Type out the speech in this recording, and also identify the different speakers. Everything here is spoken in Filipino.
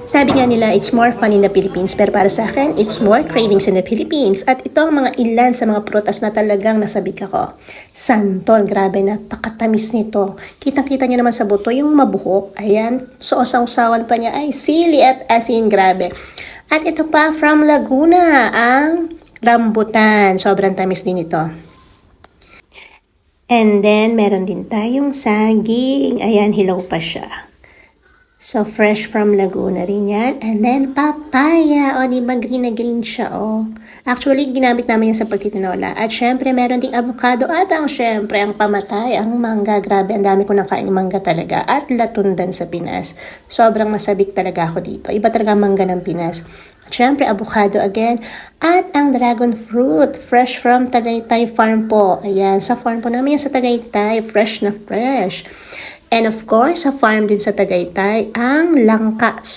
Speaker 1: Sabi nga nila, it's more fun in the Philippines, pero para sa akin, it's more cravings in the Philippines. At ito ang mga ilan sa mga prutas na talagang nasabik ako. Santol, grabe, napakatamis nito. Kitang-kita niyo naman sa buto yung mabuhok. Ayan, saw-sawan pa niya ay sili at asin, grabe. At ito pa, from Laguna, ang rambutan. Sobrang tamis din ito. And then, meron din tayong saging. Ayan, hilaw pa siya. So, fresh from Laguna rin yan. And then, papaya. O, diba, green na green siya, o. Actually, ginamit namin yan sa pagtitinola. At syempre, meron ding avocado. At syempre, ang pamatay, ang mangga. Grabe, ang dami ko nang kain ng mangga talaga. At latundan sa Pinas. Sobrang nasabik talaga ako dito. Iba talaga mangga ng Pinas. At syempre, avocado again. At ang dragon fruit. Fresh from Tagaytay Farm po. Ayan, sa farm po namin yan sa Tagaytay. Fresh na fresh. And of course, sa farm din sa Tagaytay, ang langka.